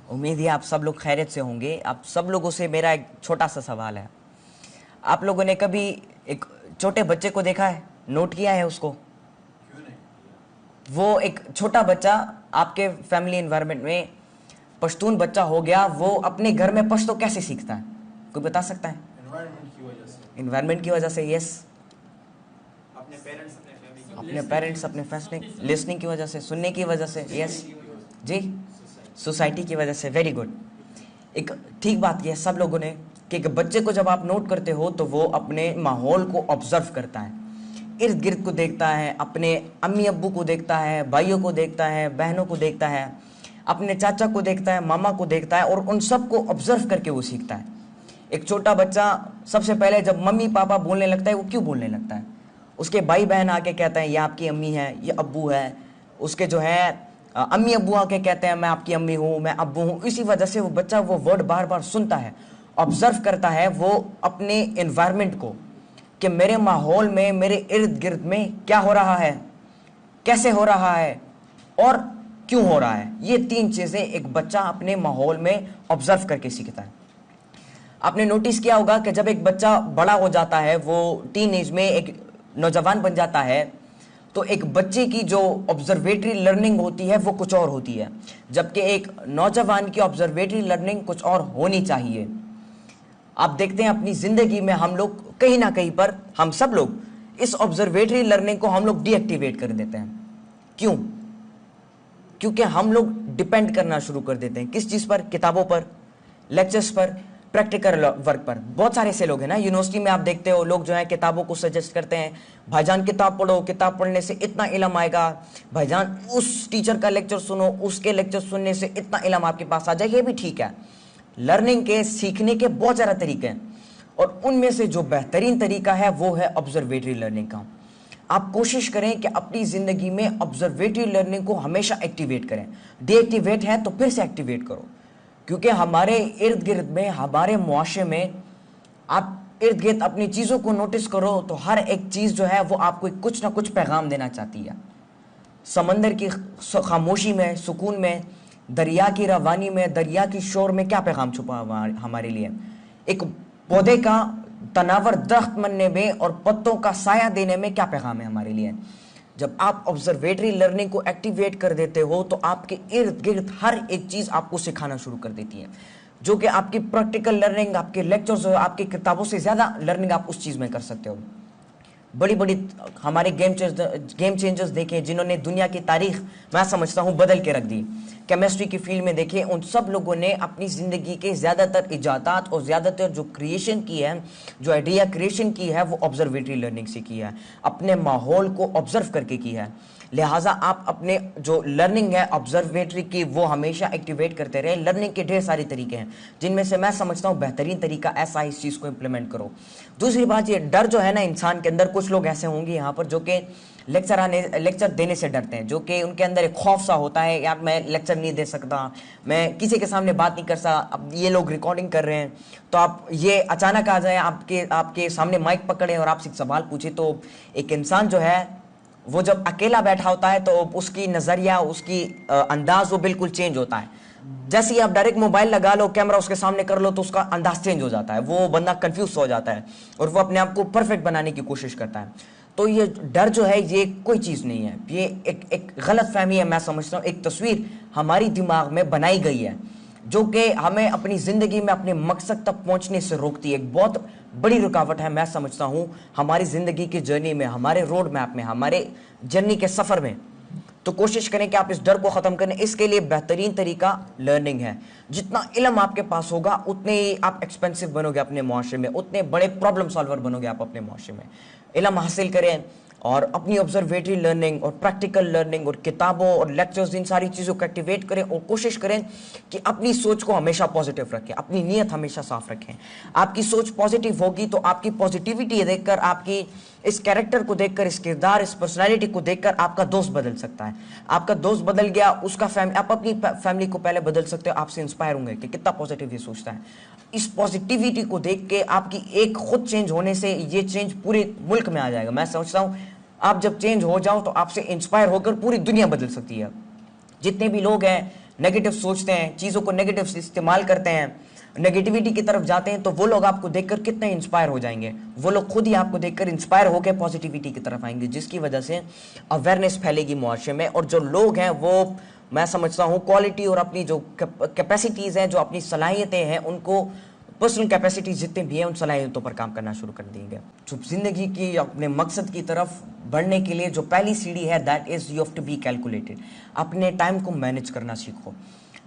उम्मीद है आप सब लोग खैरियत से होंगे। आप सब लोगों से मेरा एक छोटा सा सवाल है। आप लोगों ने कभी एक छोटे बच्चे को देखा है, नोट किया है उसको? क्यों नहीं? वो एक छोटा बच्चा आपके फैमिली एनवायरनमेंट में पश्तून बच्चा हो गया, वो अपने घर में पश्तो कैसे सीखता है? कोई बता सकता है? एनवायरनमेंट की वजह से। एनवायरनमेंट की वजह से। यस, अपने पेरेंट्स, अपने फैमिली, अपने पेरेंट्स, अपने फैसले, लिसनिंग की वजह से, सुनने की वजह से। यस जी, सोसाइटी की वजह से। Very good. एक ठीक बात यह सब लोगों ने कि एक बच्चे को जब आप नोट करते हो तो वो अपने माहौल को ऑब्जर्व करता है, इर्द गिर्द को देखता है, अपने अम्मी अब्बू को देखता है, भाइयों को देखता है, बहनों को देखता है, अपने चाचा को देखता है, मामा को देखता है, और उन सब को ऑब्जर्व करके वो सीखता है। एक छोटा बच्चा सबसे पहले जब मम्मी पापा बोलने लगता है, वो क्यों बोलने लगता है? उसके भाई बहन आके कहते हैं ये आपकी अम्मी है, ये अब्बू है। उसके जो है अम्मी अब्बू आके कहते हैं मैं आपकी अम्मी हूँ, मैं अब्बू हूँ। इसी वजह से वो बच्चा वो वर्ड बार बार सुनता है, ऑब्जर्व करता है वो अपने एनवायरनमेंट को, कि मेरे माहौल में, मेरे इर्द गिर्द में क्या हो रहा है, कैसे हो रहा है और क्यों हो रहा है। ये तीन चीजें एक बच्चा अपने माहौल में ऑब्जर्व करके सीखता है। आपने नोटिस किया होगा कि जब एक बच्चा बड़ा हो जाता है, वो टीन एज में एक नौजवान बन जाता है, तो एक बच्चे की जो ऑब्जर्वेटरी लर्निंग होती है वो कुछ और होती है, जबकि एक नौजवान की ऑब्जर्वेटरी लर्निंग कुछ और होनी चाहिए। आप देखते हैं अपनी जिंदगी में हम लोग कहीं ना कहीं पर, हम सब लोग इस ऑब्जर्वेटरी लर्निंग को हम लोग डीएक्टिवेट कर देते हैं। क्यों? क्योंकि हम लोग डिपेंड करना शुरू कर देते हैं किस चीज पर? किताबों पर, लेक्चर्स पर, प्रैक्टिकल वर्क पर। बहुत सारे ऐसे लोग हैं ना यूनिवर्सिटी में, आप देखते हो लोग जो है किताबों को सजेस्ट करते हैं, भाईजान किताब पढ़ो, किताब पढ़ने से इतना इल्म आएगा, भाईजान उस टीचर का लेक्चर सुनो, उसके लेक्चर सुनने से इतना इल्म आपके पास आ जाए। ये भी ठीक है, लर्निंग के, सीखने के बहुत ज़्यादा तरीके हैं, और उनमें से जो बेहतरीन तरीका है वो है ऑब्जर्वेटरी लर्निंग का। आप कोशिश करें कि अपनी ज़िंदगी में ऑब्जर्वेटरी लर्निंग को हमेशा एक्टिवेट करें। डीएक्टिवेट है तो फिर से एक्टिवेट करो, क्योंकि हमारे इर्द गिर्द में, हमारे मुआशरे में, आप इर्द गिर्द अपनी चीज़ों को नोटिस करो तो हर एक चीज़ जो है वो आपको कुछ ना कुछ पैगाम देना चाहती है। समंदर की खामोशी में, सुकून में, दरिया की रवानी में, दरिया की शोर में क्या पैगाम छुपा हुआ हमारे लिए? एक पौधे का तनावर दरख्त बनने में और पत्तों का साया देने में क्या पैगाम है हमारे लिए? जब आप ऑब्जर्वेटरी लर्निंग को एक्टिवेट कर देते हो तो आपके इर्द गिर्द हर एक चीज़ आपको सिखाना शुरू कर देती है, जो कि आपकी प्रैक्टिकल लर्निंग, आपके लेक्चर्स, आपकी किताबों से ज़्यादा लर्निंग आप उस चीज़ में कर सकते हो। बड़ी बड़ी हमारे गेम चेंजर्स देखें जिन्होंने दुनिया की तारीख, मैं समझता हूँ, बदल के रख दी। केमिस्ट्री की फील्ड में देखें, उन सब लोगों ने अपनी ज़िंदगी के ज़्यादातर इजादात और ज़्यादातर जो क्रिएशन की है, जो आइडिया क्रिएशन की है, वो ऑब्जर्वेटरी लर्निंग से की है, अपने माहौल को ऑब्जर्व करके की है। लिहाजा आप अपने जो लर्निंग है ऑब्जर्वेटरी की, वो हमेशा एक्टिवेट करते रहे। लर्निंग के ढेर सारे तरीके हैं, जिनमें से मैं समझता हूँ बेहतरीन तरीका ऐसा है, इस चीज़ को इम्प्लीमेंट करो। दूसरी बात, ये डर जो है ना इंसान के अंदर, कुछ लोग ऐसे होंगे यहाँ पर जो कि लेक्चर देने से डरते हैं, जो कि उनके अंदर एक खौफ सा होता है, यार मैं लेक्चर नहीं दे सकता, मैं किसी के सामने बात नहीं कर सकता। अब ये लोग रिकॉर्डिंग कर रहे हैं, तो आप ये अचानक आ जाए, आपके सामने माइक पकड़े और आपसे सवाल पूछे, तो एक इंसान जो है वो जब अकेला बैठा होता है तो उसकी नज़रिया, उसकी अंदाज वो बिल्कुल चेंज होता है। जैसे ही आप डायरेक्ट मोबाइल लगा लो, कैमरा उसके सामने कर लो, तो उसका अंदाज चेंज हो जाता है, वो बंदा कंफ्यूज हो जाता है और वो अपने आप को परफेक्ट बनाने की कोशिश करता है। तो ये डर जो है ये कोई चीज़ नहीं है, ये एक गलत फहमी है। मैं समझता हूँ एक तस्वीर हमारी दिमाग में बनाई गई है, जो कि हमें अपनी ज़िंदगी में अपने मकसद तक पहुंचने से रोकती है। एक बहुत बड़ी रुकावट है, मैं समझता हूँ, हमारी ज़िंदगी की जर्नी में, हमारे रोड मैप में, हमारे जर्नी के सफ़र में। तो कोशिश करें कि आप इस डर को ख़त्म करें। इसके लिए बेहतरीन तरीका लर्निंग है। जितना इल्म आपके पास होगा उतने ही आप एक्सपेंसिव बनोगे अपने मुआशरे में, उतने बड़े प्रॉब्लम सॉल्वर बनोगे आप अपने मुआशरे में। इल्म हासिल करें और अपनी ऑब्जर्वेटरी लर्निंग और प्रैक्टिकल लर्निंग और किताबों और लेक्चर्स, इन सारी चीज़ों को एक्टिवेट करें और कोशिश करें कि अपनी सोच को हमेशा पॉजिटिव रखें, अपनी नीयत हमेशा साफ रखें। आपकी सोच पॉजिटिव होगी तो आपकी पॉजिटिविटी देखकर, आपकी इस कैरेक्टर को देखकर, इस किरदार, इस पर्सनैलिटी को देखकर आपका दोस्त बदल सकता है। आपका दोस्त बदल गया, उसका आप अपनी फैमिली को पहले बदल सकते हो। आपसे इंस्पायर होंगे कि कितना पॉजिटिव ये सोचता है। इस पॉजिटिविटी को देख के आपकी एक खुद चेंज होने से ये चेंज पूरे मुल्क में आ जाएगा। मैं समझता हूँ आप जब चेंज हो जाओ तो आपसे इंस्पायर होकर पूरी दुनिया बदल सकती है। जितने भी लोग हैं नेगेटिव सोचते हैं, चीज़ों को नेगेटिव से इस्तेमाल करते हैं, नेगेटिविटी की तरफ जाते हैं, तो वो लोग आपको देखकर कितने इंस्पायर हो जाएंगे। वो लोग खुद ही आपको देखकर इंस्पायर होकर पॉजिटिविटी की तरफ आएंगे, जिसकी वजह से अवेयरनेस फैलेगी मुआशरे में। और जो लोग हैं वो, मैं समझता हूँ, क्वालिटी और अपनी जो कैपेसिटीज़ हैं, जो अपनी सलाहियतें हैं, उनको पर्सनल कैपेसिटीज जितने भी हैं उन सलाहियतों पर काम करना शुरू कर देंगे। तो जिंदगी की अपने मकसद की तरफ बढ़ने के लिए जो पहली सीढ़ी है, that is you have to be calculated. अपने टाइम को मैनेज करना सीखो।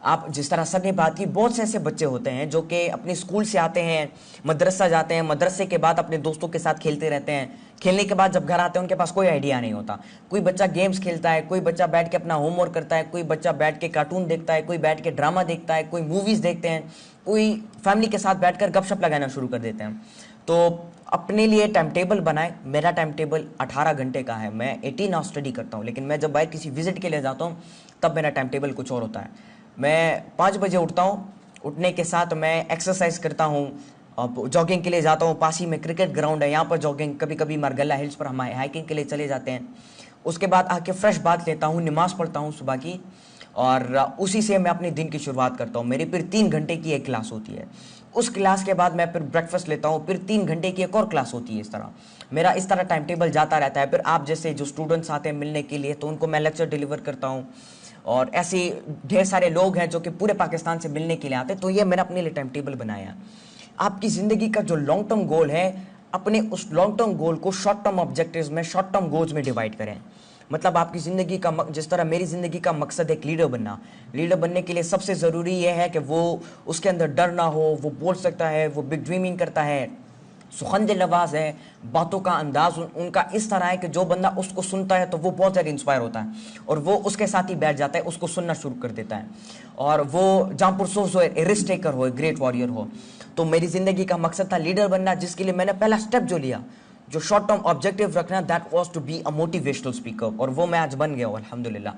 आप जिस तरह सर ने बात की, बहुत से ऐसे बच्चे होते हैं जो कि अपने स्कूल से आते हैं, मदरसा जाते हैं, मदरसे के बाद अपने दोस्तों के साथ खेलते रहते हैं, खेलने के बाद जब घर आते हैं उनके पास कोई आइडिया नहीं होता। कोई बच्चा गेम्स खेलता है, कोई बच्चा बैठ के अपना होमवर्क करता है, कोई बच्चा बैठ के कार्टून देखता है, कोई बैठ के ड्रामा देखता है, कोई मूवीज़ देखते हैं, कोई फैमिली के साथ बैठकर गपशप लगाना शुरू कर देते हैं। तो अपने लिए टाइम टेबल बनाएं। मेरा टाइम टेबल 18 घंटे का है, मैं 18 आवर स्टडी करता हूँ, लेकिन मैं जब बाहर किसी विजिट के लिए जाता हूँ तब मेरा टाइम टेबल कुछ और होता है। मैं 5 बजे उठता हूँ, उठने के साथ मैं एक्सरसाइज करता हूँ, जॉगिंग के लिए जाता हूँ। पास ही में क्रिकेट ग्राउंड है, यहाँ पर जॉगिंग, कभी कभी मारगल्ला हिल्स पर हम हाइकिंग के लिए चले जाते हैं। उसके बाद आके फ्रेश बात लेता हूँ, नमाज़ पढ़ता हूँ सुबह की, और उसी से मैं अपने दिन की शुरुआत करता हूँ। मेरी फिर 3 घंटे की एक क्लास होती है। उस क्लास के बाद मैं फिर ब्रेकफास्ट लेता हूँ, फिर 3 घंटे की एक और क्लास होती है। इस तरह मेरा इस तरह टाइम टेबल जाता रहता है। फिर आप जैसे जो स्टूडेंट्स आते हैं मिलने के लिए, तो उनको मैं लेक्चर डिलीवर करता हूँ, और ऐसे ढेर सारे लोग हैं जो कि पूरे पाकिस्तान से मिलने के लिए आते हैं। तो ये मैंने अपने लिए टाइम टेबल बनाया। आपकी ज़िंदगी का जो लॉन्ग टर्म गोल है, अपने उस लॉन्ग टर्म गोल को शॉर्ट टर्म ऑब्जेक्टिव्स में, शॉर्ट टर्म गोल्स में डिवाइड करें। मतलब आपकी ज़िंदगी का जिस तरह मेरी ज़िंदगी का मकसद एक लीडर बनना, लीडर बनने के लिए सबसे ज़रूरी यह है कि वो, उसके अंदर डर ना हो, वो बोल सकता है, वो बिग ड्रीमिंग करता है, सुखनदिल आवाज़ है, बातों का अंदाज उनका इस तरह है कि जो बंदा उसको सुनता है तो वो बहुत ज़्यादा इंस्पायर होता है और वो उसके साथ ही बैठ जाता है, उसको सुनना शुरू कर देता है। और वो जहाँ पुरसोस हो, रिस्क टेकर हो, ग्रेट वॉरियर हो। तो मेरी ज़िंदगी का मकसद था लीडर बनना, जिसके लिए मैंने पहला स्टेप जो लिया, जो शॉर्ट टर्म ऑब्जेक्टिव रखना, that was to be a motivational speaker, और वो मैं आज बन गया हूँ अल्हम्दुलिल्लाह।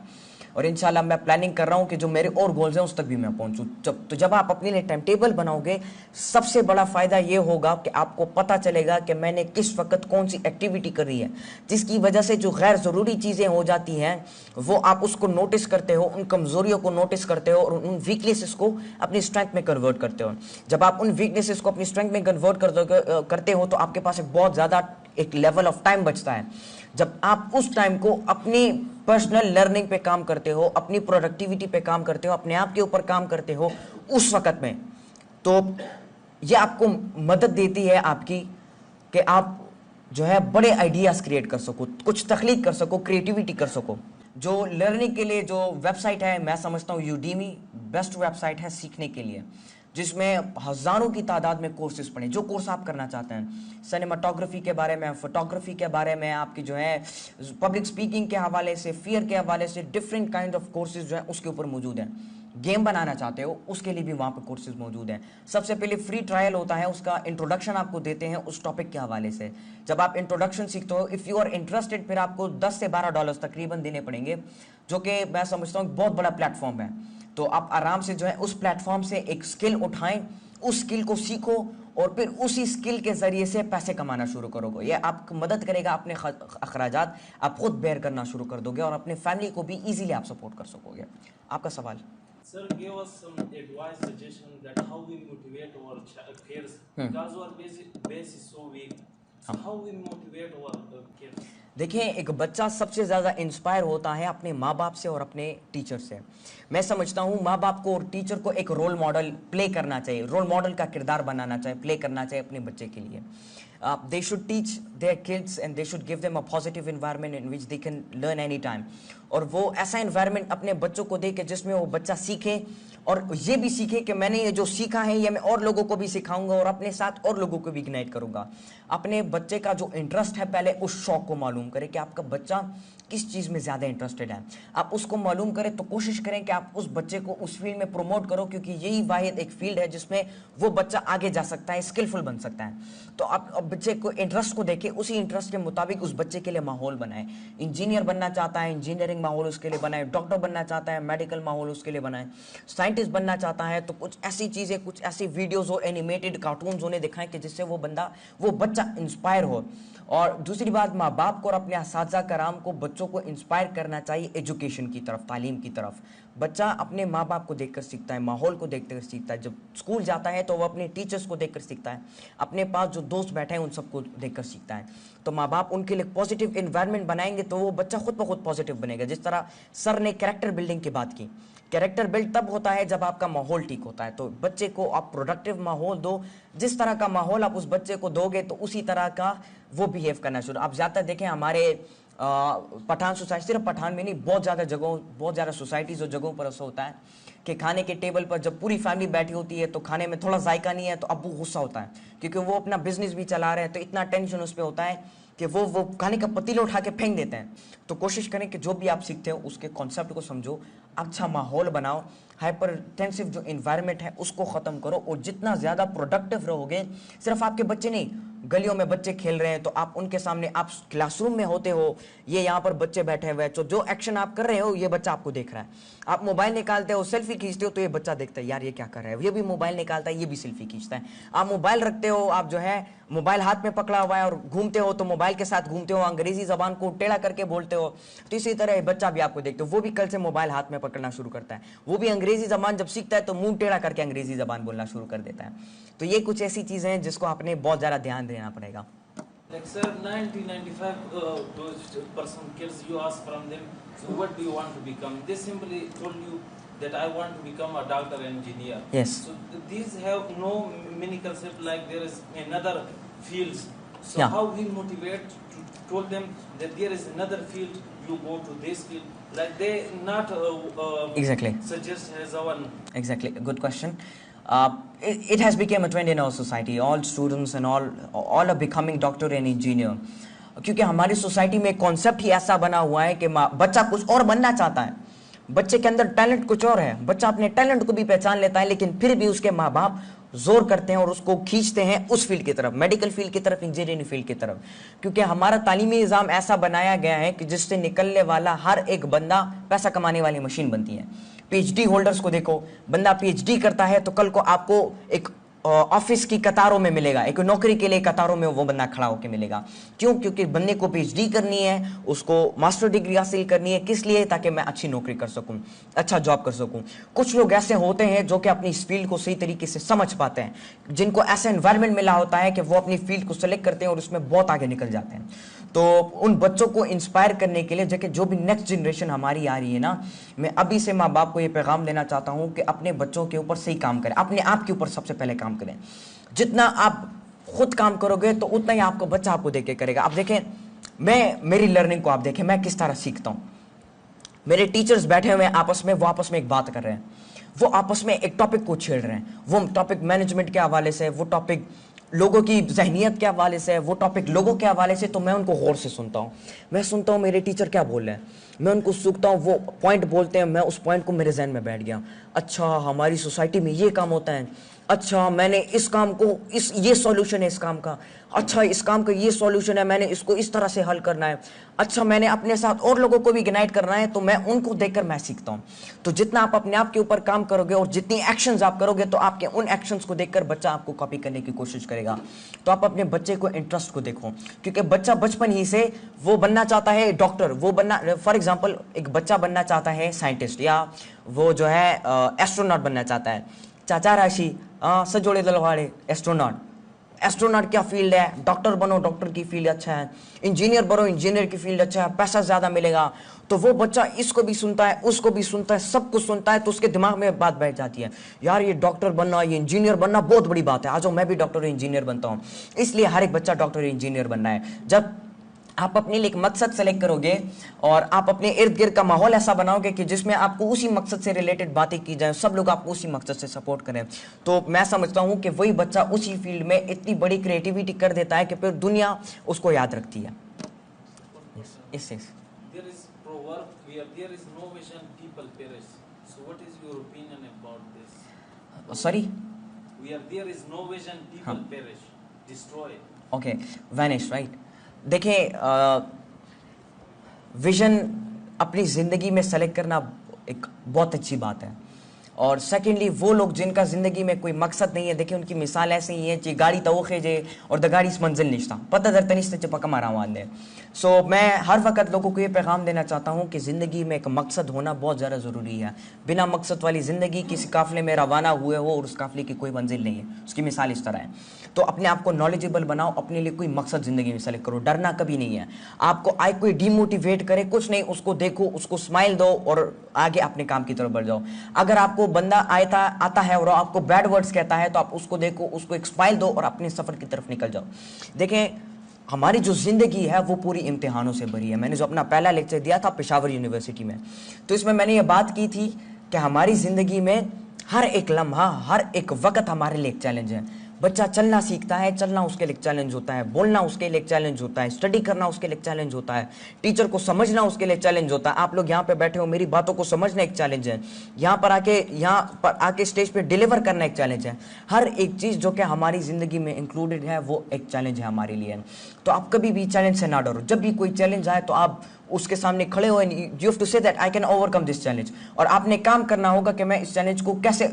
और इंशाल्लाह मैं प्लानिंग कर रहा हूँ कि जो मेरे और गोल्स हैं उस तक भी मैं पहुँचूँ। जब आप अपने लिए टाइम टेबल बनाओगे, सबसे बड़ा फ़ायदा ये होगा कि आपको पता चलेगा कि मैंने किस वक्त कौन सी एक्टिविटी करी है, जिसकी वजह से जो गैर ज़रूरी चीज़ें हो जाती हैं वो आप उसको नोटिस करते हो, उन कमज़ोरियों को नोटिस करते हो और उन वीकनेसेस को अपनी स्ट्रेंथ में कन्वर्ट करते हो। जब आप उन वीकनेसेस को अपनी स्ट्रेंथ में कन्वर्ट करते हो तो आपके पास एक बहुत ज़्यादा एक लेवल ऑफ टाइम बचता है। जब आप उस टाइम को अपनी पर्सनल लर्निंग पे काम करते हो, अपनी प्रोडक्टिविटी पे काम करते हो, अपने आप के ऊपर काम करते हो उस वक्त में, तो ये आपको मदद देती है आपकी कि आप जो है बड़े आइडियाज़ क्रिएट कर सको, कुछ तख्लीक कर सको, क्रिएटिविटी कर सको। जो लर्निंग के लिए जो वेबसाइट है, मैं समझता हूँ यूडीमी बेस्ट वेबसाइट है सीखने के लिए, जिसमें हज़ारों की तादाद में कोर्सेज पढ़ें, जो कोर्स आप करना चाहते हैं। सिनेमाटोग्राफी के बारे में, फोटोग्राफी के बारे में, आपकी जो है पब्लिक स्पीकिंग के हवाले से, फियर के हवाले से, डिफरेंट काइंड ऑफ कोर्सेज जो है उसके ऊपर मौजूद हैं। गेम बनाना चाहते हो उसके लिए भी वहाँ पर कोर्सेज मौजूद हैं। सबसे पहले फ्री ट्रायल होता है, उसका इंट्रोडक्शन आपको देते हैं उस टॉपिक के हवाले से। जब आप इंट्रोडक्शन सीखते हो, इफ़ यू आर इंटरेस्टेड, फिर आपको 10 से 12 डॉलर्स तकरीबन देने पड़ेंगे, जो कि मैं समझता हूँ बहुत बड़ा प्लेटफॉर्म है। तो आप आराम से जो है उस प्लेटफॉर्म से एक स्किल उठाएं, उस स्किल को सीखो और फिर उसी स्किल के ज़रिए से पैसे कमाना शुरू करोगे। यह आपको मदद करेगा, अपने अखराजात आप खुद बेयर करना शुरू कर दोगे और अपने फैमिली को भी इजीली आप सपोर्ट कर सकोगे। आपका सवाल? Sir, give us some advice, suggestion that how we motivate our kids because our base is so weak. So how we motivate our kids? देखिए, एक बच्चा सबसे ज़्यादा इंस्पायर होता है अपने माँ बाप से और अपने टीचर से। मैं समझता हूँ माँ बाप को और टीचर को एक रोल मॉडल प्ले करना चाहिए, रोल मॉडल का किरदार बनाना चाहिए, प्ले करना चाहिए अपने बच्चे के लिए। They should teach their kids and they should give them a positive environment in which they can learn any time. और वो ऐसा environment अपने बच्चों को दे के जिसमें वो बच्चा सीखे और ये भी सीखे कि मैंने ये जो सीखा है ये मैं और लोगों को भी सिखाऊंगा और अपने साथ और लोगों को भी इग्नाइट करूंगा। अपने बच्चे का जो इंटरेस्ट है पहले उस शौक को मालूम करें कि आपका बच्चा किस चीज़ में ज़्यादा इंटरेस्टेड है। आप उसको मालूम करें तो कोशिश करें कि आप उस बच्चे को उस फील्ड में प्रमोट करो, क्योंकि यही वाहिद एक फील्ड है जिसमें वो बच्चा आगे जा सकता है, स्किलफुल बन सकता है। तो आप बच्चे को इंटरेस्ट को देखें, उसी इंटरेस्ट के मुताबिक उस बच्चे के लिए माहौल बनाएं। इंजीनियर बनना चाहता है, इंजीनियरिंग माहौल उसके लिए बनाएं। डॉक्टर बनना चाहता है, मेडिकल माहौल उसके लिए बनाएं। साइंटिस्ट बनना चाहता है तो कुछ ऐसी चीज़ें, कुछ ऐसी वीडियोस और एनिमेटेड कार्टून्स उन्हें दिखाएं कि जिससे वो बच्चा इंस्पायर हो। और दूसरी बात, माँ बाप को और अपने असातिज़ा कराम को बच्चों को इंस्पायर करना चाहिए एजुकेशन की तरफ, तालीम की तरफ। बच्चा अपने माँ बाप को देखकर सीखता है, माहौल को देखकर सीखता है। जब स्कूल जाता है तो वो अपने टीचर्स को देखकर सीखता है, अपने पास जो दोस्त बैठे हैं उन सबको देखकर सीखता है। तो माँ बाप उनके लिए पॉजिटिव इन्वायरमेंट बनाएंगे तो वो बच्चा खुद ब खुद पॉजिटिव बनेगा। जिस तरह सर ने कैरेक्टर बिल्डिंग की बात की, कैरेक्टर बिल्ड तब होता है जब आपका माहौल ठीक होता है। तो बच्चे को आप प्रोडक्टिव माहौल दो, जिस तरह का माहौल आप उस बच्चे को दोगे तो उसी तरह का वो बिहेव करना शुरू। आप ज़्यादातर देखें हमारे पठान सोसाइटी, सिर्फ पठान में नहीं, बहुत ज़्यादा जगहों, बहुत ज़्यादा सोसाइटीज़ और जगहों पर ऐसा होता है कि खाने के टेबल पर जब पूरी फैमिली बैठी होती है तो खाने में थोड़ा जायका नहीं है तो अब्बू गुस्सा होता है, क्योंकि वो अपना बिजनेस भी चला रहे हैं, तो इतना टेंशन उस पर होता है कि वो खाने का पतीला उठा के फेंक देते हैं। तो कोशिश करें कि जो भी आप सीखते हो उसके कॉन्सेप्ट को समझो, अच्छा माहौल बनाओ, हाइपरटेंसिव जो इन्वायरमेंट है उसको ख़त्म करो। और जितना ज़्यादा प्रोडक्टिव रहोगे, सिर्फ आपके बच्चे नहीं, गलियों में बच्चे खेल रहे हैं तो आप उनके सामने, आप क्लासरूम में होते हो, ये यहाँ पर बच्चे बैठे हुए हैं, तो जो एक्शन आप कर रहे हो ये बच्चा आपको देख रहा है। आप मोबाइल निकालते हो, सेल्फी खींचते हो तो ये बच्चा देखता है, यार ये क्या कर रहा है, ये भी मोबाइल निकालता है, ये भी सेल्फी खींचता है। आप मोबाइल रखते हो, आप जो है मोबाइल हाथ में पकड़ा हुआ है और घूमते हो तो मोबाइल के साथ घूमते हो, अंग्रेजी जबान को टेढ़ा करके बोलते हो, तो इसी तरह बच्चा भी आपको देखते हो, वो भी कल से मोबाइल हाथ में पकड़ना शुरू करता है। वो भी अंग्रेजी जबान जब सीखता है तो मुंह टेढ़ा करके अंग्रेजी जबान बोलना शुरू कर देता है। तो ये कुछ ऐसी चीजें हैं जिसको आपने बहुत ज्यादा ध्यान देना पड़ेगा। Like sir, 90-95% kids, you ask from them, so what do you want to become? They simply told you that I want to become a doctor, engineer. Yes. So these have no mini concept like there is another fields. So Yeah. how we motivate to told them that there is another field, you go to this field. Like they not Exactly. suggest as our. Exactly, good question. It has become a trend in our society. All students and all are becoming doctor and engineer. क्योंकि हमारी society में concept ही ऐसा बना हुआ है कि बच्चा कुछ और बनना चाहता है, बच्चे के अंदर टैलेंट कुछ और है, बच्चा अपने टैलेंट को भी पहचान लेता है, लेकिन फिर भी उसके माँ बाप जोर करते हैं और उसको खींचते हैं उस फील्ड की तरफ, मेडिकल फील्ड की तरफ, इंजीनियरिंग फील्ड की तरफ। क्योंकि हमारा तालीमी निज़ाम ऐसा बनाया गया है कि जिससे निकलने वाला हर एक बंदा पैसा कमाने वाली मशीन बनती है। पीएचडी होल्डर्स को देखो, बंदा पीएचडी करता है तो कल को आपको एक ऑफिस की कतारों में मिलेगा, एक नौकरी के लिए कतारों में वो बंदा खड़ा होकर मिलेगा। क्यों? क्योंकि बंदे को पीएचडी करनी है, उसको मास्टर डिग्री हासिल करनी है, किस लिए? ताकि मैं अच्छी नौकरी कर सकूं, अच्छा जॉब कर सकूं। कुछ लोग ऐसे होते हैं जो कि अपनी इस फील्ड को सही तरीके से समझ पाते हैं, जिनको ऐसा एनवायरनमेंट मिला होता है कि वो अपनी फील्ड को सेलेक्ट करते हैं और उसमें बहुत आगे निकल जाते हैं। तो उन बच्चों को इंस्पायर करने के लिए, जो भी नेक्स्ट जनरेशन हमारी आ रही है ना, मैं अभी से माँ बाप को ये पैगाम देना चाहता हूँ कि अपने बच्चों के ऊपर सही काम करें, अपने आप के ऊपर सबसे पहले काम करें। जितना आप खुद काम करोगे तो उतना ही आपका बच्चा आपको देख के करेगा। आप देखें, मेरी लर्निंग को आप देखें, मैं किस तरह सीखता हूँ। मेरे टीचर्स बैठे हुए आपस में, वो आपस में एक बात कर रहे हैं, वो आपस में एक टॉपिक को छेड़ रहे हैं। वो टॉपिक मैनेजमेंट के हवाले से, वो टॉपिक लोगों की जहनियत के हवाले से, वो टॉपिक लोगों के हवाले से। तो मैं उनको गौर से सुनता हूँ, मैं सुनता हूँ मेरे टीचर क्या बोल रहे हैं, मैं उनको सूखता हूँ, वो पॉइंट बोलते हैं, मैं उस पॉइंट को मेरे जहन में बैठ गया। अच्छा, हमारी सोसाइटी में ये काम होता है, अच्छा मैंने इस काम को, ये सॉल्यूशन है इस काम का, अच्छा इस काम का ये सॉल्यूशन है, मैंने इसको इस तरह से हल करना है, अच्छा मैंने अपने साथ और लोगों को भी यूनाइट करना है। तो मैं उनको देखकर मैं सीखता हूँ। तो जितना आप अपने आप के ऊपर काम करोगे और जितनी एक्शंस आप करोगे, तो आपके उन एक्शंस को देखकर बच्चा आपको कॉपी करने की कोशिश करेगा। तो आप अपने बच्चे को इंटरेस्ट को देखो, क्योंकि बच्चा बचपन ही से वो बनना चाहता है डॉक्टर, वो बनना, फॉर एग्जाम्पल एक बच्चा बनना चाहता है साइंटिस्ट, या वो जो है एस्ट्रोनॉट बनना चाहता है। चाचा राशि सजोड़े दलवाड़े एस्ट्रोनॉट क्या फील्ड है, डॉक्टर बनो, डॉक्टर की फील्ड अच्छा है, इंजीनियर बनो, इंजीनियर की फील्ड अच्छा है, पैसा ज़्यादा मिलेगा। तो वो बच्चा इसको भी सुनता है, उसको भी सुनता है, सब कुछ सुनता है। तो उसके दिमाग में बात बैठ जाती है, यार ये डॉक्टर बनना, ये इंजीनियर बनना बहुत बड़ी बात है, आ जाओ मैं भी डॉक्टर और इंजीनियर बनता हूँ। इसलिए हर एक बच्चा डॉक्टर और इंजीनियर बनना है। जब आप अपने लिए एक मकसद सेलेक्ट करोगे और आप अपने इर्द गिर्द का माहौल ऐसा बनाओगे कि जिसमें आपको उसी मकसद से रिलेटेड बातें की जाए, सब लोग आपको उसी मकसद से सपोर्ट करें, तो मैं समझता हूँ कि वही बच्चा उसी फील्ड में इतनी बड़ी क्रिएटिविटी कर देता है कि फिर दुनिया उसको याद रखती है। इससे There is proverb where there is no vision, people perish. So what is your opinion about this? Sorry, Where there is no vision, people perish, destroy. Okay, vanish, right. देखें, विजन अपनी ज़िंदगी में सेलेक्ट करना एक बहुत अच्छी बात है। और सेकेंडली वो लोग जिनका ज़िंदगी में कोई मकसद नहीं है, देखिए उनकी मिसाल ऐसी ही है कि गाड़ी तवखे जे और द गाड़ी इस मंजिल निश्ता पता दर तनिश्ते चपका मारा वादे। सो मैं हर वक्त लोगों को ये पैगाम देना चाहता हूँ कि ज़िंदगी में एक मकसद होना बहुत ज़्यादा ज़रूरी है। बिना मकसद वाली ज़िंदगी किसी काफ़िले में रवाना हुए हो और उस काफ़िले की कोई मंजिल नहीं है। उसकी मिसाल इस तरह है। तो अपने आप को नॉलेजेबल बनाओ, अपने लिए कोई मकसद ज़िंदगी में सेलेक्ट करो, डरना कभी नहीं है। आपको आए कोई डिमोटिवेट करे कुछ नहीं, उसको देखो, उसको स्माइल दो और आगे अपने काम की तरफ बढ़ जाओ। अगर आपको बंदा आता है और आपको बैड वर्ड्स कहता है तो आप उसको देखो, उसको एक स्माइल दो और अपने सफ़र की तरफ निकल जाओ। देखें, हमारी जो ज़िंदगी है वो पूरी इम्तिहानों से भरी है। मैंने जो अपना पहला लेक्चर दिया था पेशावर यूनिवर्सिटी में, तो इसमें मैंने ये बात की थी कि हमारी ज़िंदगी में हर एक लम्हा, हर एक वक्त हमारे लिए एक चैलेंज है। बच्चा चलना सीखता है, चलना उसके लिए चैलेंज होता है, बोलना उसके लिए चैलेंज होता है, स्टडी करना उसके लिए चैलेंज होता है, टीचर को समझना उसके लिए चैलेंज होता है। आप लोग यहाँ पे बैठे हो, मेरी बातों को समझना एक चैलेंज है। यहाँ पर आके स्टेज पे डिलीवर करना एक चैलेंज है। हर एक चीज़ जो कि हमारी ज़िंदगी में इंक्लूडेड है वो एक चैलेंज है हमारे लिए। तो आप कभी भी चैलेंज से ना डरो। जब भी कोई चैलेंज आए तो आप उसके सामने खड़े हो, and you have to say that I can overcome this challenge. और आपने काम करना होगा कि मैं इस चैलेंज को कैसे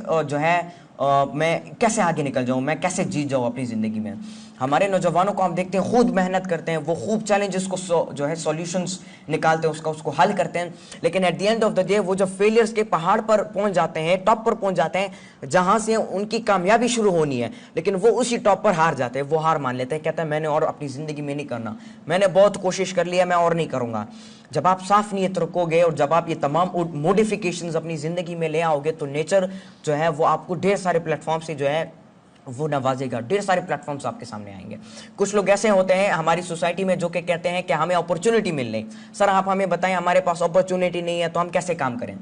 मैं कैसे आगे निकल जाऊं, मैं कैसे जीत जाऊं अपनी ज़िंदगी में। हमारे नौजवानों को हम देखते हैं खुद मेहनत करते हैं, वो खूब चैलेंजेस को जो है सॉल्यूशंस निकालते हैं, उसको हल करते हैं। लेकिन at the end of the day वो जब फेलियर्स के पहाड़ पर पहुंच जाते हैं, टॉप पर पहुंच जाते हैं, जहां से उनकी कामयाबी शुरू होनी है, लेकिन वो उसी टॉप पर हार जाते हैं। वो हार मान लेते हैं, कहते हैं मैंने और अपनी ज़िंदगी में नहीं करना, मैंने बहुत कोशिश कर लिया, मैं और नहीं करूँगा। जब आप साफ नीयत रखोगे और जब आप ये तमाम मॉडिफिकेशंस अपनी ज़िंदगी में ले आओगे तो नेचर जो है वो आपको ढेर सारे प्लेटफॉर्म से जो है वो नवाजेगा। ढेर सारे प्लेटफॉर्म्स आपके सामने आएंगे। कुछ लोग ऐसे होते हैं हमारी सोसाइटी में जो कि कहते हैं कि हमें अपॉर्चुनिटी मिल रही, सर आप हमें बताएं हमारे पास अपॉर्चुनिटी नहीं है तो हम कैसे काम करें।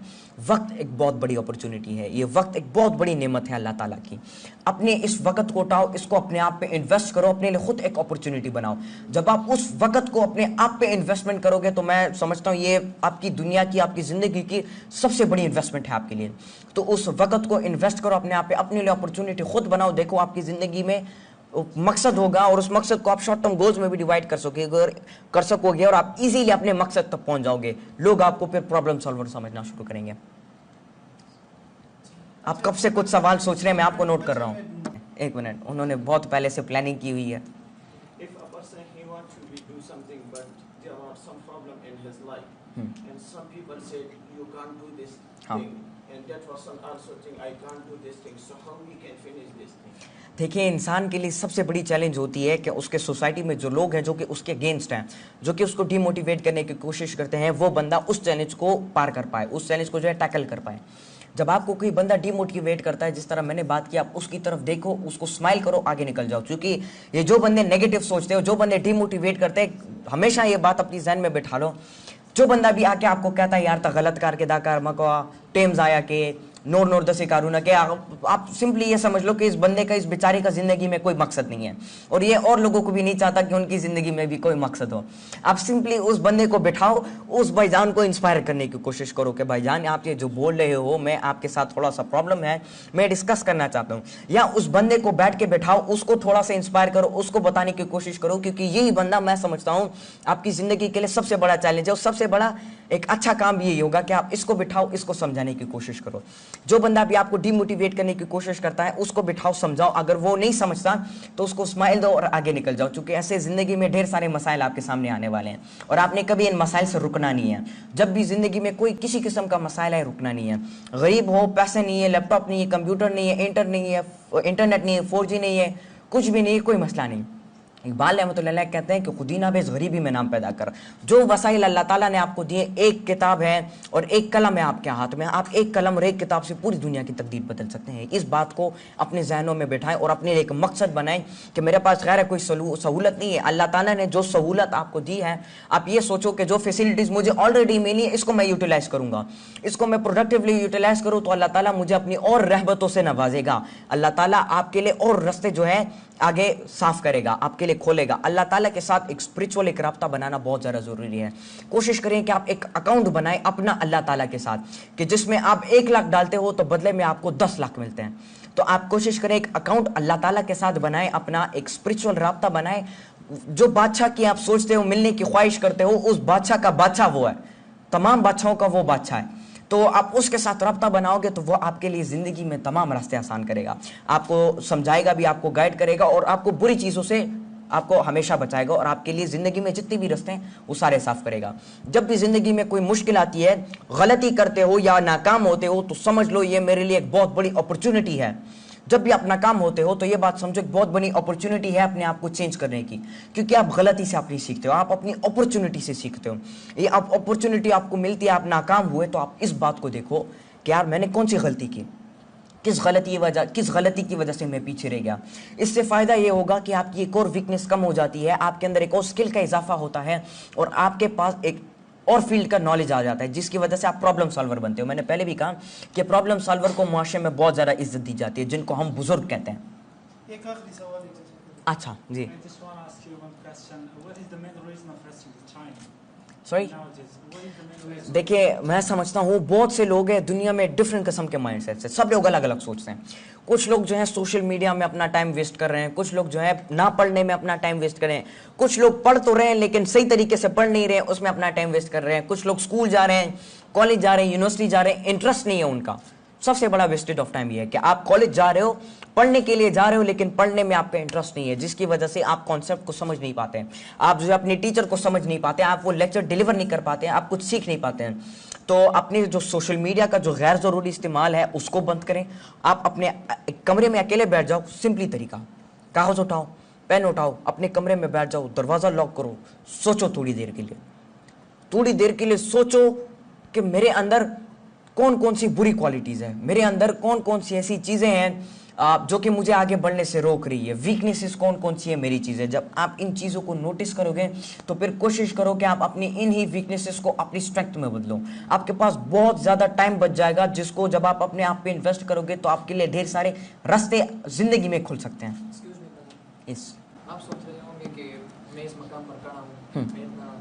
वक्त एक बहुत बड़ी अपॉर्चुनिटी है, ये वक्त एक बहुत बड़ी नेमत है अल्लाह ताला की। अपने इस वक्त को उठाओ, इसको अपने आप पे इन्वेस्ट करो, अपने लिए खुद एक अपॉर्चुनिटी बनाओ। जब आप उस वक्त को अपने आप पे इन्वेस्टमेंट करोगे तो मैं समझता हूँ ये आपकी दुनिया की, आपकी ज़िंदगी की सबसे बड़ी इन्वेस्टमेंट है आपके लिए। तो उस वक्त को इन्वेस्ट करो अपने आप पे, अपने लिए अपॉर्चुनिटी खुद बनाओ। देखो आपकी ज़िंदगी में मकसद होगा और उस मकसद को आप शॉर्ट टर्म गोल्स में भी डिवाइड कर सकोगे और आप इजीली अपने मकसद तक पहुंच जाओगे। लोग आपको फिर प्रॉब्लम सॉल्वर समझना शुरू करेंगे। आप कब से कुछ सवाल सोच रहे हैं, मैं आपको नोट कर रहा हूँ। एक मिनट, उन्होंने बहुत पहले से प्लानिंग की हुई है। If a person he wants to do something but there are some problem in his life and some people said you can't do this thing and that person also think I can't do this thing, so how we can finish this thing? देखिए, इंसान के लिए सबसे बड़ी challenge होती है कि उसके सोसाइटी में जो लोग हैं जो कि उसके अगेंस्ट हैं, जो कि उसको डिमोटिवेट करने की कोशिश करते हैं, वो बंदा उस चैलेंज को पार कर पाए, उस चैलेंज को जो है टैकल कर पाए। जब आपको कोई बंदा डिमोटिवेट करता है, जिस तरह मैंने बात की, आप उसकी तरफ देखो, उसको स्माइल करो, आगे निकल जाओ। क्योंकि ये जो बंदे नेगेटिव सोचते हो, जो बंदे डिमोटिवेट करते हैं, हमेशा ये बात अपनी जहन में बैठा लो। जो बंदा भी आके आपको कहता है यार ता गलत करके दाकार मको टेम्स आया के नोर दसे कारूना के, आप सिंपली ये समझ लो कि इस बंदे का, इस बेचारे का जिंदगी में कोई मकसद नहीं है और ये और लोगों को भी नहीं चाहता कि उनकी जिंदगी में भी कोई मकसद हो। आप सिंपली उस बंदे को बिठाओ, उस भाईजान को इंस्पायर करने की कोशिश करो कि भाईजान आप ये जो बोल रहे हो, मैं आपके साथ थोड़ा सा प्रॉब्लम है, मैं डिस्कस करना चाहता हूँ। या उस बंदे को बैठ के बिठाओ, उसको थोड़ा सा इंस्पायर करो, उसको बताने की कोशिश करो, क्योंकि यही बंदा मैं समझता हूँ आपकी जिंदगी के लिए सबसे बड़ा चैलेंज है। और सबसे बड़ा एक अच्छा काम यही होगा कि आप इसको बिठाओ, इसको समझाने की कोशिश करो। जो बंदा भी आपको डिमोटिवेट करने की कोशिश करता है उसको बिठाओ, समझाओ। अगर वो नहीं समझता तो उसको स्माइल दो और आगे निकल जाओ, क्योंकि ऐसे जिंदगी में ढेर सारे मसाइल आपके सामने आने वाले हैं और आपने कभी इन मसाइल से रुकना नहीं है। जब भी जिंदगी में कोई किसी किस्म का मसाइल है, रुकना नहीं है। गरीब हो, पैसे नहीं है, लैपटॉप नहीं है, कंप्यूटर नहीं है, इंटरनेट नहीं है, 4G नहीं है, कुछ भी नहीं है, कोई मसला नहीं। इकबाल रहमतुल्लाह कहते हैं कि खुदीना बेस गरीबी में नाम पैदा कर। जो वसाइल अल्लाह ताला ने आपको दिए, एक किताब है और एक कलम है आपके हाथ में, आप एक कलम और एक किताब से पूरी दुनिया की तकदीर बदल सकते हैं। इस बात को अपने जहनों में बैठाएं और अपने एक मकसद बनाएं कि मेरे पास खैर है कोई सहूलत नहीं है, अल्लाह ताला ने जो सहूलत आपको दी है, आप ये सोचो कि जो फैसिलिटीज़ मुझे ऑलरेडी मिली है इसको मैं यूटिलाइज करूँगा, इसको मैं प्रोडक्टिवली यूटिलाइज करूँ तो अल्लाह ताला मुझे अपनी और रहमतों से नवाजेगा। अल्लाह ताला आपके लिए और रास्ते जो है आगे साफ करेगा, आपके लिए खोलेगा। अल्लाह ताला के साथ एक स्पिरिचुअल एक राब्ता बनाना बहुत ज़्यादा ज़रूरी है। कोशिश करें कि आप एक अकाउंट बनाएं अपना अल्लाह ताला के साथ, कि जिसमें आप 1 लाख डालते हो तो बदले में आपको 10 लाख मिलते हैं। तो आप कोशिश करें एक अकाउंट अल्लाह ताला के साथ बनाएं, अपना एक स्पिरिचुअल राब्ता बनाएं। जो बादशाह की आप सोचते हो, मिलने की ख्वाहिश करते हो, उस बादशाह का बादशाह वो है, तमाम बादशाहों का वो बादशाह है। तो आप उसके साथ रब्ता बनाओगे तो वो आपके लिए ज़िंदगी में तमाम रास्ते आसान करेगा, आपको समझाएगा भी, आपको गाइड करेगा और आपको बुरी चीज़ों से आपको हमेशा बचाएगा और आपके लिए ज़िंदगी में जितने भी रास्ते हैं वो सारे साफ करेगा। जब भी ज़िंदगी में कोई मुश्किल आती है, गलती करते हो या नाकाम होते हो, तो समझ लो ये मेरे लिए एक बहुत बड़ी अपॉर्चुनिटी है। जब भी आप नाकाम होते हो तो ये बात समझो एक बहुत बड़ी अपॉर्चुनिटी है अपने आप को चेंज करने की, क्योंकि आप गलती से आप नहीं सीखते हो, आप अपनी अपॉर्चुनिटी से सीखते हो। ये आप अपॉर्चुनिटी आपको मिलती है, आप नाकाम हुए तो आप इस बात को देखो कि यार मैंने कौन सी गलती की, किस गलती की वजह से मैं पीछे रह गया। इससे फ़ायदा ये होगा कि आपकी एक और वीकनेस कम हो जाती है, आपके अंदर एक और स्किल का इजाफा होता है और आपके पास एक और फील्ड का नॉलेज आ जाता है, जिसकी वजह से आप प्रॉब्लम सॉल्वर बनते हो। मैंने पहले भी कहा कि प्रॉब्लम सॉल्वर को मुआशरे में बहुत ज़्यादा इज्जत दी जाती है, जिनको हम बुजुर्ग कहते हैं। एक आखिरी सवाल है। अच्छा जी, I just want to ask you one question. What is the main reason of resting in China sorry. nowadays? What is the main reason? देखिए, मैं समझता हूँ बहुत से लोग हैं दुनिया में डिफरेंट किस्म के माइंडसेट से, सब लोग अलग अलग सोचते हैं। कुछ लोग जो है सोशल मीडिया में अपना टाइम वेस्ट कर रहे हैं, कुछ लोग जो है ना पढ़ने में अपना टाइम वेस्ट कर रहे हैं, कुछ लोग पढ़ तो रहे हैं लेकिन सही तरीके से पढ़ नहीं रहे हैं, उसमें अपना टाइम वेस्ट कर रहे हैं, कुछ लोग स्कूल जा रहे हैं, कॉलेज जा रहे हैं, यूनिवर्सिटी जा रहे हैं, इंटरेस्ट नहीं है उनका। सबसे बड़ा वेस्टेज ऑफ टाइम ये है कि आप कॉलेज जा रहे हो, पढ़ने के लिए जा रहे हो, लेकिन पढ़ने में आपका इंटरेस्ट नहीं है, जिसकी वजह से आप कॉन्सेप्ट को समझ नहीं पाते हैं, आप जो है अपने टीचर को समझ नहीं पाते, आप वो लेक्चर डिलीवर नहीं कर पाते हैं, आप कुछ सीख नहीं पाते हैं। तो अपने जो सोशल मीडिया का जो गैर ज़रूरी इस्तेमाल है उसको बंद करें। आप अपने कमरे में अकेले बैठ जाओ, सिंपली तरीका, कागज़ उठाओ, पेन उठाओ, अपने कमरे में बैठ जाओ, दरवाज़ा लॉक करो, सोचो थोड़ी देर के लिए सोचो कि मेरे अंदर कौन कौन सी बुरी क्वालिटीज़ है, मेरे अंदर कौन कौन सी ऐसी चीज़ें हैं जो कि मुझे आगे बढ़ने से रोक रही है, वीकनेसेस कौन कौन सी है मेरी चीज़ें। जब आप इन चीज़ों को नोटिस करोगे तो फिर कोशिश करो कि आप अपनी इन ही वीकनेसेस को अपनी स्ट्रेंथ में बदलो। आपके पास बहुत ज़्यादा टाइम बच जाएगा, जिसको जब आप अपने आप पे इन्वेस्ट करोगे तो आपके लिए ढेर सारे रास्ते ज़िंदगी में खुल सकते हैं। एक्सक्यूज मी ब्रदर, इस आप सोच रहे होंगे कि मैं इस मकाम पर खड़ा हूँ, मैं इतना,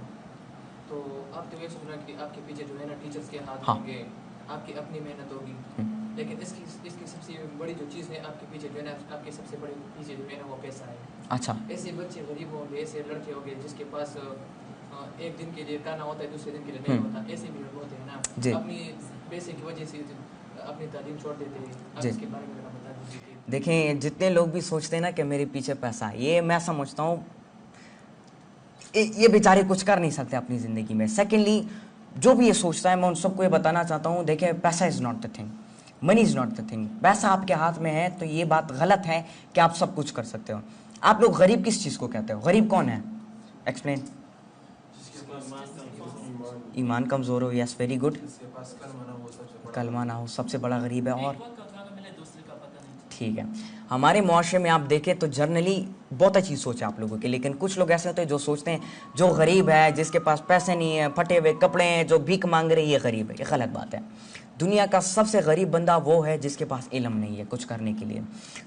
तो आप तो ये सोच रहे हैं कि आपके पीछे जो है ना टीचर्स के हाथ हाँ। होंगे, आपकी अपनी मेहनत होगी, लेकिन इसकी सबसे बड़ी जो चीज़ है आपके पीछे जो है ना, आपके सबसे बड़ी पीछे जो है ना वो पैसा है। अच्छा, ऐसे बच्चे गरीब होंगे, ऐसे लड़के होंगे जिसके पास एक दिन के लिए खाना होता है, दूसरे दिन के लिए नहीं होता, ऐसे भी लोग होते हैं जी। ना, अपनी पैसे की वजह से अपनी तालीम छोड़ देते हैं। आप जी। इसके बारे में जरा बता दीजिए। देखें, जितने लोग भी सोचते हैं ना कि मेरे पीछे पैसा है, ये मैं समझता हूँ ये बेचारे कुछ कर नहीं सकते अपनी ज़िंदगी में। सेकेंडली, जो भी ये सोचता है मैं उन सबको ये बताना चाहता हूँ, देखिए पैसा is not the thing, money is not the thing. पैसा आपके हाथ में है तो ये बात गलत है कि आप सब कुछ कर सकते हो। आप लोग गरीब किस चीज़ को कहते हो? गरीब कौन है? एक्सप्लेन। ईमान कमज़ोर हो, यस वेरी गुड, जिसके पास कलमा ना हो सबसे बड़ा कलमा ना हो सबसे बड़ा गरीब है। और एक वक्त का मिले दूसरे का पता नहीं। ठीक है, हमारे मुआशरे में आप देखें तो जर्नली बहुत अच्छी सोच है आप लोगों की, लेकिन कुछ लोग ऐसे होते हैं जो सोचते हैं जो गरीब है, जिसके पास पैसे नहीं है, फटे हुए कपड़े हैं, जो भीख मांग रहे हैं, ये गरीब है। ये गलत बात है। दुनिया का सबसे गरीब बंदा वो है जिसके पास इल्म नहीं है कुछ करने के लिए।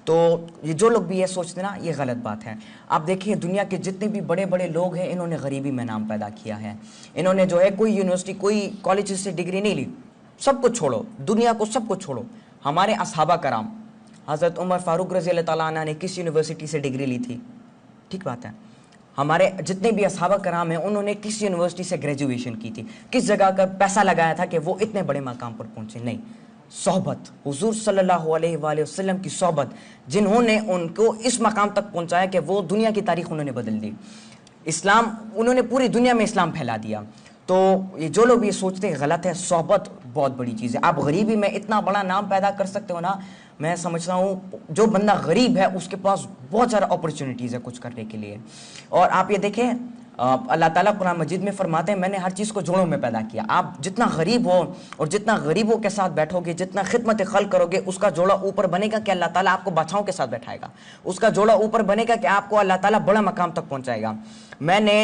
तो ये जो लोग भी ये सोचते हैं ना, ये गलत बात है। आप देखिए दुनिया के जितने भी बड़े बड़े लोग हैं, इन्होंने गरीबी में नाम पैदा किया है। इन्होंने जो है कोई यूनिवर्सिटी, कोई कॉलेज से डिग्री नहीं ली। सब कुछ छोड़ो, दुनिया को सब कुछ छोड़ो, हमारे असहाबा कराम, हज़रत उमर फारूक रज़ी अल्लाह ताला अन्हु ने किस यूनिवर्सिटी से डिग्री ली थी? ठीक बात है। हमारे जितने भी असहाबा कराम हैं, उन्होंने किस यूनिवर्सिटी से ग्रेजुएशन की थी? किस जगह का पैसा लगाया था कि वो इतने बड़े मकाम पर पहुंचे? नहीं, सोहबत, हुजूर सल्लल्लाहु अलैहि वसल्लम की सोहबत, जिन्होंने उनको इस मकाम तक पहुंचाया कि वो दुनिया की तारीख उन्होंने बदल दी। इस्लाम, उन्होंने पूरी दुनिया में इस्लाम फैला दिया। तो ये जो लोग ये सोचते हैं गलत है। सोहबत बहुत बड़ी चीज़ है। आप गरीबी में इतना बड़ा नाम पैदा कर सकते हो ना। मैं समझता हूँ जो बंदा गरीब है उसके पास बहुत सारा अपॉर्चुनिटीज़ है कुछ करने के लिए। और आप ये देखें, अल्लाह ताला कुरान मजीद में फरमाते हैं, मैंने हर चीज़ को जोड़ों में पैदा किया। आप जितना गरीब हो और जितना गरीबों के साथ बैठोगे, जितना खिदमत खल करोगे, उसका जोड़ा ऊपर बनेगा कि अल्लाह ताला आपको बादशाहों के साथ बैठाएगा। उसका जोड़ा ऊपर बनेगा कि आपको अल्लाह ताला बड़ा मकाम तक पहुँचाएगा। मैंने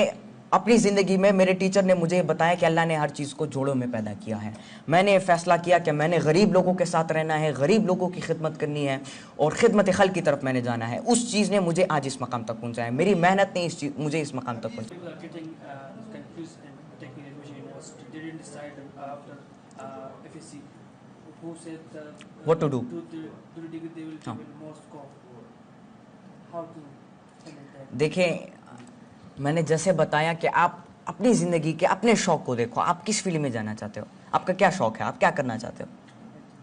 अपनी ज़िंदगी में, मेरे टीचर ने मुझे बताया कि अल्लाह ने हर चीज़ को जोड़ों में पैदा किया है। मैंने फैसला किया कि मैंने गरीब लोगों के साथ रहना है, गरीब लोगों की खिदमत करनी है और खिदमत खल की तरफ मैंने जाना है। उस चीज़ ने मुझे आज इस मकाम तक पहुँचाया। मेरी मेहनत ने मुझे इस मकाम तक पहुँचाया। People are getting confused and taking admission university. They didn't decide after FSC who said What to do? Do the degree they will हाँ। give it more scope. How to handle that? देखें, मैंने जैसे बताया कि आप अपनी ज़िंदगी के अपने शौक़ को देखो। आप किस फील्ड में जाना चाहते हो? आपका क्या शौक है, आप क्या करना चाहते हो?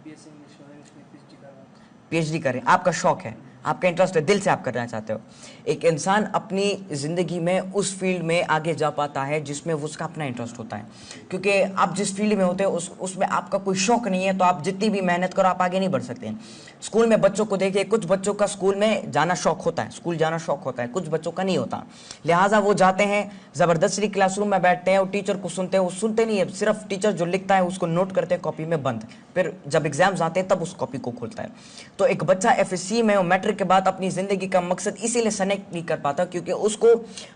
BSc इंग्लिश और इंग्लिश में PhD कर रहा हूँ। पीएचडी करें, आपका शौक है, आपका इंटरेस्ट है, दिल से आप करना चाहते हो। एक इंसान अपनी ज़िंदगी में उस फील्ड में आगे जा पाता है जिसमें उसका अपना इंटरेस्ट होता है, क्योंकि आप जिस फील्ड में होते हो उसमें आपका कोई शौक नहीं है तो आप जितनी भी मेहनत करो आप आगे नहीं बढ़ सकते हैं। स्कूल में बच्चों को देखिए, कुछ बच्चों का स्कूल में जाना शौक होता है, स्कूल जाना शौक होता है, कुछ बच्चों का नहीं होता, लिहाजा वो जाते हैं ज़बरदस्ती क्लासरूम में बैठते हैं और टीचर को सुनते हैं। वो सुनते नहीं है, सिर्फ टीचर जो लिखता है उसको नोट करते हैं कॉपी में बंद, फिर जब एग्जाम्स आते हैं तब उस कॉपी को खोलता है। तो एक बच्चा एफएससी में और मैट्रिक के बाद अपनी ज़िंदगी का मकसद इसीलिए सेलेक्ट नहीं कर पाता क्योंकि उसको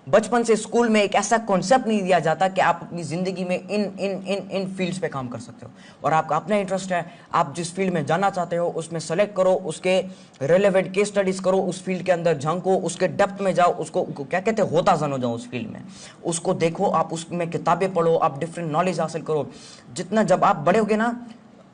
बचपन से स्कूल में एक ऐसा कॉन्सेप्ट नहीं दिया जाता कि आप अपनी ज़िंदगी में इन इन इन इन फील्ड्स पे काम कर सकते हो और आपका अपना इंटरेस्ट है, आप जिस फील्ड में जाना चाहते हो उसमें सेलेक्ट करो, उसके रेलेवेंट केस स्टडीज करो, उस फील्ड के अंदर झांको, उसके डेप्थ में जाओ, उसको क्या कहते हैं होता जानो जाओ उस फील्ड में, उसको देखो, आप उसमें किताबें पढ़ो, आप डिफरेंट नॉलेज हासिल करो। जितना जब आप बढ़ोगे ना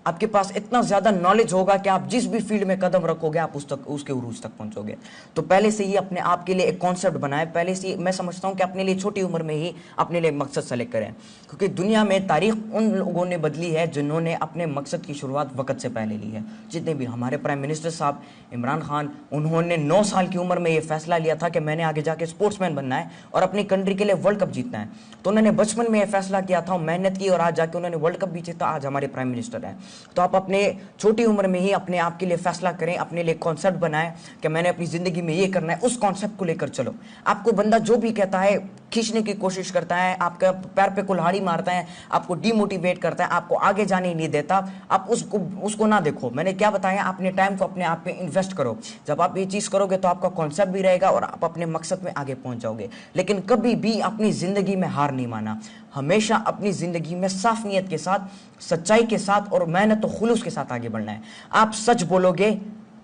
आपके पास इतना ज़्यादा नॉलेज होगा कि आप जिस भी फील्ड में कदम रखोगे आप उसके उरूज तक पहुंचोगे। तो पहले से ही अपने आप के लिए एक कॉन्सेप्ट बनाए, पहले से ही मैं समझता हूं कि अपने लिए छोटी उम्र में ही अपने लिए मकसद सेलेक्ट करें, क्योंकि दुनिया में तारीख उन लोगों ने बदली है जिन्होंने अपने मकसद की शुरुआत वक्त से पहले ली है। जितने भी हमारे प्राइम मिनिस्टर साहब इमरान खान, उन्होंने 9 साल की उम्र में ये फैसला लिया था कि मैंने आगे जाके स्पोर्ट्समैन बनना है और अपनी कंट्री के लिए वर्ल्ड कप जीतना है। तो उन्होंने बचपन में ये फैसला किया था, मेहनत की और आज जाके उन्होंने वर्ल्ड कप भी जीता, आज हमारे प्राइम मिनिस्टर हैं। तो आप अपने छोटी उम्र में ही अपने आप के लिए फैसला करें, अपने लिए कॉन्सेप्ट बनाएं कि मैंने अपनी जिंदगी में ये करना है, उस कॉन्सेप्ट को लेकर चलो। आपको बंदा जो भी कहता है, खींचने की कोशिश करता है, आपका पैर पे कुल्हाड़ी मारता है, आपको डिमोटिवेट करता है, आपको आगे जाने नहीं देता, आप उसको ना देखो। मैंने क्या बताया, अपने टाइम को अपने आप पे इन्वेस्ट करो। जब आप ये चीज़ करोगे तो आपका कॉन्सेप्ट भी रहेगा और आप अपने मकसद में आगे पहुंच जाओगे। लेकिन कभी भी अपनी ज़िंदगी में हार नहीं माना, हमेशा अपनी ज़िंदगी में साफ नीयत के साथ, सच्चाई के साथ और मेहनत और खुलूस के साथ आगे बढ़ना है। आप सच बोलोगे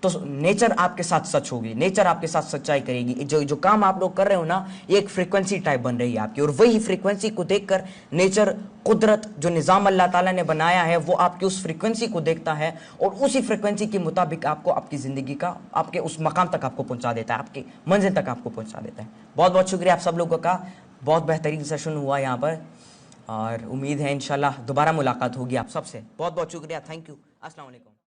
तो नेचर आपके साथ सच होगी, नेचर आपके साथ सच्चाई करेगी। जो काम आप लोग कर रहे हो ना, ये एक फ्रीक्वेंसी टाइप बन रही है आपकी, और वही फ्रीक्वेंसी को देखकर नेचर, कुदरत, जो निज़ाम अल्लाह ताला ने बनाया है वो आपकी उस फ्रीक्वेंसी को देखता है और उसी फ्रीक्वेंसी के मुताबिक आपको आपकी ज़िंदगी का, आपके उस मकाम तक आपको पहुंचा देता है, आपकी मंजिल तक आपको पहुंचा देता है। बहुत बहुत शुक्रिया आप सब लोगों का, बहुत बेहतरीन सेशन हुआ यहाँ पर और उम्मीद है इंशाल्लाह दोबारा मुलाकात होगी आप सबसे। बहुत बहुत शुक्रिया, थैंक यू, अस्सलाम वालेकुम।